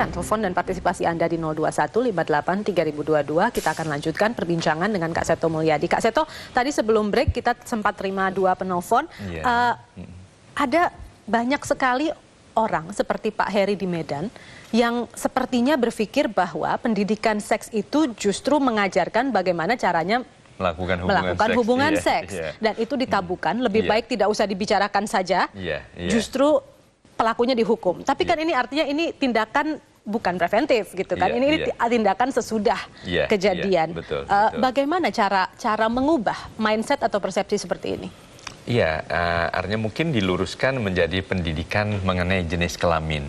menantikan telepon dan partisipasi Anda di 021583022. Kita akan lanjutkan perbincangan dengan Kak Seto Mulyadi. Kak Seto, tadi sebelum break kita sempat terima 2 penelpon. Ada banyak sekali orang seperti Pak Heri di Medan yang sepertinya berpikir bahwa pendidikan seks itu justru mengajarkan bagaimana caranya melakukan hubungan seks. Dan itu ditabukan, lebih baik tidak usah dibicarakan saja, justru pelakunya dihukum. Tapi kan ini artinya ini tindakan bukan preventif gitu kan, ini tindakan sesudah kejadian. Betul. Bagaimana cara mengubah mindset atau persepsi seperti ini? Iya, artinya mungkin diluruskan menjadi pendidikan mengenai jenis kelamin.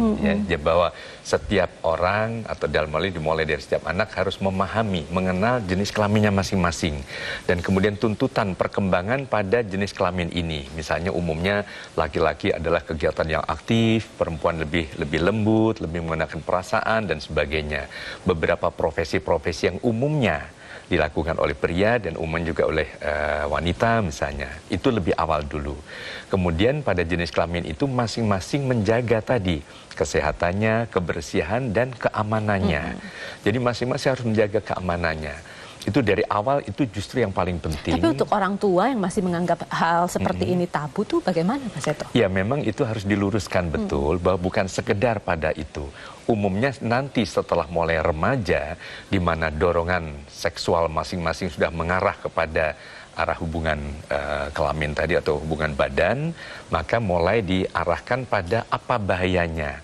Ya, bahwa setiap orang atau dalam hal ini dimulai dari setiap anak harus memahami, mengenal jenis kelaminnya masing-masing. Dan kemudian tuntutan perkembangan pada jenis kelamin ini. Misalnya umumnya laki-laki adalah kegiatan yang aktif, perempuan lebih lembut, lebih menggunakan perasaan dan sebagainya. Beberapa profesi-profesi yang umumnya dilakukan oleh pria dan umumnya juga oleh wanita misalnya. Itu lebih awal dulu. Kemudian pada jenis kelamin itu masing-masing menjaga tadi kesehatannya, kebersihan dan keamanannya. Jadi masing-masing harus menjaga keamanannya. Itu dari awal itu justru yang paling penting. Tapi untuk orang tua yang masih menganggap hal seperti ini tabu tuh bagaimana Pak Seto? Ya memang itu harus diluruskan betul bahwa bukan sekedar pada itu. Umumnya nanti setelah mulai remaja di mana dorongan seksual masing-masing sudah mengarah kepada arah hubungan kelamin tadi atau hubungan badan, maka mulai diarahkan pada apa bahayanya.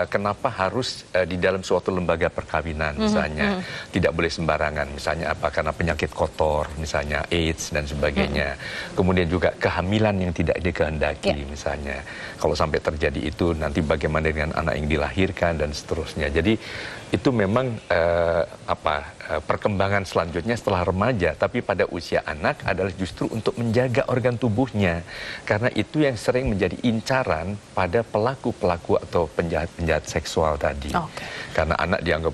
Kenapa harus di dalam suatu lembaga perkawinan misalnya tidak boleh sembarangan, misalnya apa karena penyakit kotor misalnya AIDS dan sebagainya. Kemudian juga kehamilan yang tidak dikehendaki misalnya, kalau sampai terjadi itu nanti bagaimana dengan anak yang dilahirkan dan seterusnya. Jadi itu memang perkembangan selanjutnya setelah remaja, tapi pada usia anak adalah justru untuk menjaga organ tubuhnya, karena itu yang sering menjadi incaran pada pelaku-pelaku atau penjahat-penjahat seksual tadi. Karena anak dianggap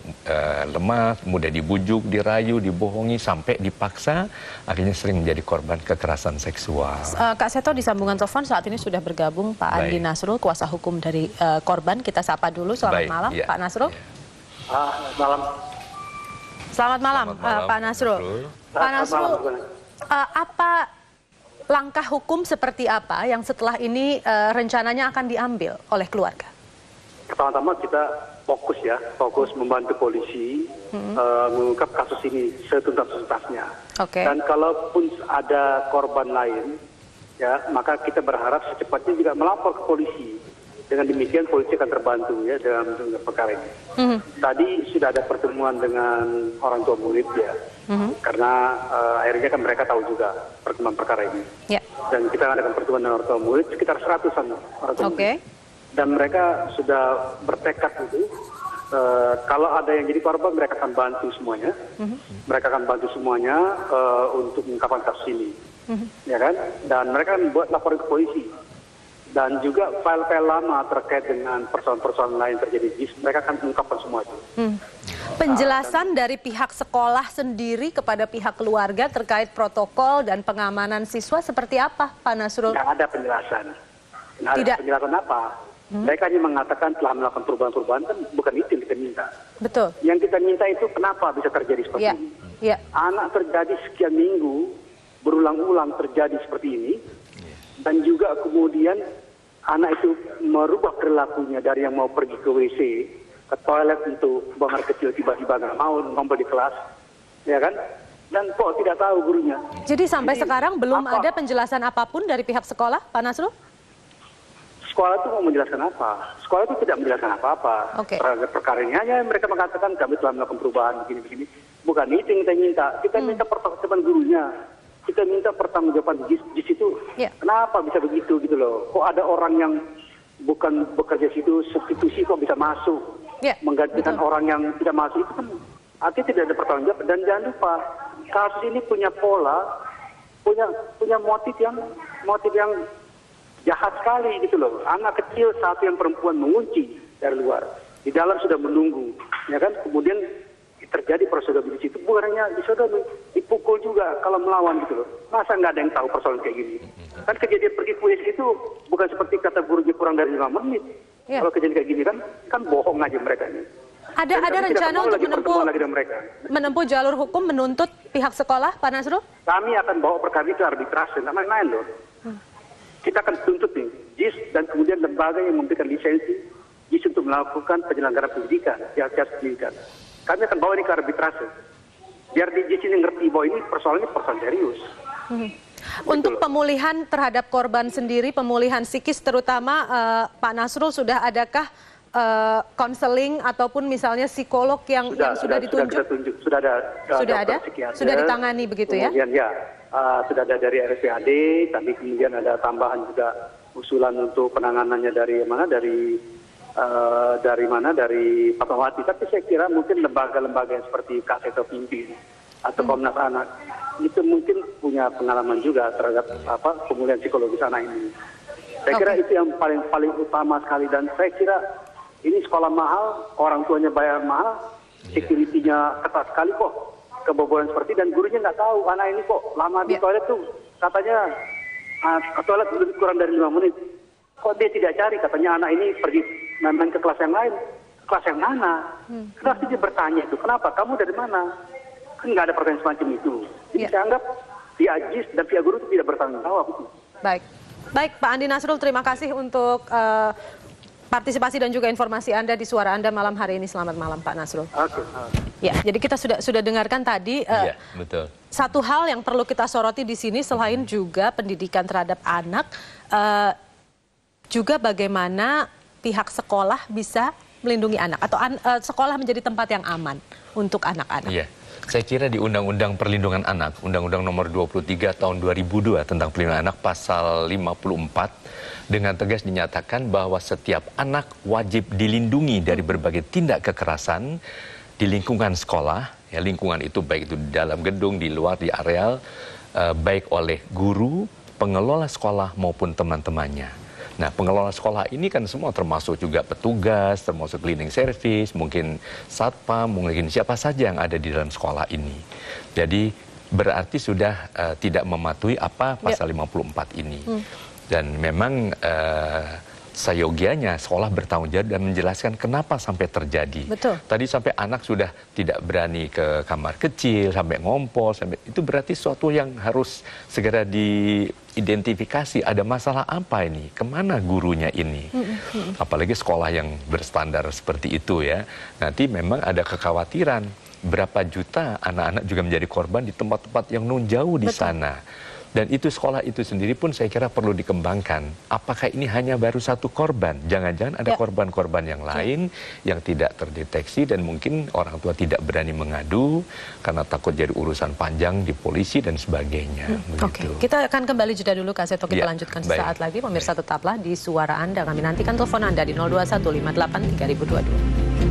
lemah, mudah dibujuk, dirayu, dibohongi, sampai dipaksa, akhirnya sering menjadi korban kekerasan seksual. Kak Seto di sambungan telepon saat ini sudah bergabung Pak Andi Nasrul, kuasa hukum dari korban. Kita sapa dulu. Selamat malam Pak Nasrul. Selamat malam, Pak Nasrul. Pak Nasrul, apa langkah hukum seperti apa yang setelah ini rencananya akan diambil oleh keluarga? Pertama-tama kita fokus membantu polisi mengungkap kasus ini setuntas-tuntasnya. Dan kalaupun ada korban lain, ya maka kita berharap secepatnya juga melapor ke polisi. Dengan demikian polisi akan terbantu ya dalam perkara ini. Tadi sudah ada pertemuan dengan orang tua murid ya, karena akhirnya kan mereka tahu juga perkembangan perkara ini. Dan kita adakan pertemuan dengan orang tua murid sekitar 100-an orang tua murid. Dan mereka sudah bertekad itu kalau ada yang jadi korban mereka akan bantu semuanya. Mereka akan bantu semuanya untuk mengungkapkan kasus ini, ya kan? Dan mereka akan buat laporan ke polisi. Dan juga file-file lama terkait dengan persoalan-persoalan lain terjadi, mereka akan mengungkapkan semua itu. Penjelasan dari pihak sekolah sendiri kepada pihak keluarga terkait protokol dan pengamanan siswa seperti apa, Pak Nasrul? Tidak ada penjelasan. Tidak ada penjelasan apa. Mereka hanya mengatakan telah melakukan perubahan-perubahan, kan bukan itu yang kita minta. Betul. Yang kita minta itu kenapa bisa terjadi seperti ini. Anak terjadi sekian minggu, berulang-ulang terjadi seperti ini, dan juga kemudian anak itu merubah perilakunya dari yang mau pergi ke WC, ke toilet untuk buang air kecil, tiba-tiba nggak mau ngompol di kelas, ya kan? Dan kok tidak tahu gurunya. Jadi sampai sekarang belum ada penjelasan apapun dari pihak sekolah, Pak Nasrul? Sekolah itu mau menjelaskan apa? Sekolah itu tidak menjelaskan apa-apa. Terhadap perkara ini hanya mereka mengatakan kami telah melakukan perubahan begini-begini. Bukan itu yang kita minta. Kita minta pertanggungjawaban gurunya. Kita minta pertanggungjawaban di situ. Kenapa bisa begitu gitu loh? Kok ada orang yang bukan bekerja situ, substitusi kok bisa masuk, menggantikan orang yang tidak masuk, itu kan artinya tidak ada pertanggungjawaban. Dan jangan lupa kasus ini punya pola, punya motif yang jahat sekali gitu loh. Anak kecil satu yang perempuan mengunci dari luar, di dalam sudah menunggu, ya kan? Kemudian terjadi prosedur di situ, bukan hanya disodomi, dipukul juga kalau melawan gitu loh. Masa nggak ada yang tahu persoalan kayak gini? Kan kejadian pergi ke WC itu bukan seperti kata gurunya kurang dari 5 menit. Kalau kejadian kayak gini kan bohong aja mereka ini. Ada rencana untuk menempuh jalur hukum menuntut pihak sekolah, Pak Nasrul? Kami akan bawa perkara itu arbitrase, nggak main-main loh. Kita akan tuntut nih, JIS dan kemudian lembaga yang memberikan lisensi JIS untuk melakukan penyelenggaraan pendidikan, jasa pendidikan. Kami akan bawa ini ke arbitrase. Biar di JIS ini ngerti bahwa ini persoalan serius. Untuk pemulihan terhadap korban sendiri, pemulihan psikis terutama, Pak Nasrul, sudah adakah konseling ataupun misalnya psikolog yang sudah ditunjuk? Sudah ada? Sudah ditangani begitu ya? Kemudian sudah ada dari RSPAD, tapi kemudian ada tambahan juga usulan untuk penanganannya dari Fatmawati. Tapi saya kira mungkin lembaga-lembaga yang seperti Kak Seto pimpin atau Komnas Anak itu mungkin punya pengalaman juga terhadap pemulihan psikologis anak ini. Saya kira itu yang paling utama sekali, dan saya kira ini sekolah mahal, orang tuanya bayar mahal, security-nya ketat sekali kok, kebobolan seperti, dan gurunya nggak tahu anak ini kok lama di toilet tuh, katanya toilet lebih kurang dari 5 menit. Kok dia tidak cari, katanya anak ini pergi main ke kelas yang lain. Kelas yang mana? Kenapa dia bertanya itu? Kenapa? Kamu dari mana? Kan nggak ada pertanyaan semacam itu. Jadi saya anggap pihak JIS dan pihak guru itu tidak bertanggung jawab. Baik, Pak Andi Nasrul, terima kasih untuk partisipasi dan juga informasi Anda di Suara Anda malam hari ini. Selamat malam, Pak Nasrul. Ya, jadi kita sudah dengarkan tadi. Betul. Satu hal yang perlu kita soroti di sini selain juga pendidikan terhadap anak, juga bagaimana pihak sekolah bisa melindungi anak atau sekolah menjadi tempat yang aman untuk anak-anak. Iya. Saya kira di Undang-Undang Perlindungan Anak, Undang-Undang Nomor 23 Tahun 2002 tentang Perlindungan Anak pasal 54 dengan tegas dinyatakan bahwa setiap anak wajib dilindungi dari berbagai tindak kekerasan di lingkungan sekolah. Ya, lingkungan itu baik itu di dalam gedung, di luar, di areal, baik oleh guru, pengelola sekolah maupun teman-temannya. Nah, pengelola sekolah ini kan semua termasuk juga petugas, termasuk cleaning service, mungkin satpam, mungkin siapa saja yang ada di dalam sekolah ini. Jadi berarti sudah tidak mematuhi apa pasal 54 ini. Dan memang seyogianya sekolah bertanggung jawab dan menjelaskan kenapa sampai terjadi. Betul. Tadi sampai anak sudah tidak berani ke kamar kecil, sampai ngompol, itu berarti sesuatu yang harus segera diidentifikasi. Ada masalah apa ini? Kemana gurunya ini? Apalagi sekolah yang berstandar seperti itu ya. Nanti memang ada kekhawatiran berapa juta anak-anak juga menjadi korban di tempat-tempat yang jauh di sana. Dan itu sekolah itu sendiri pun saya kira perlu dikembangkan. Apakah ini hanya baru satu korban? Jangan-jangan ada korban-korban yang lain yang tidak terdeteksi dan mungkin orang tua tidak berani mengadu karena takut jadi urusan panjang di polisi dan sebagainya. Oke, kita akan kembali jeda dulu Kak Seto, kita lanjutkan sesaat lagi. Pemirsa tetaplah di Suara Anda. Kami nantikan telepon Anda di 021583022.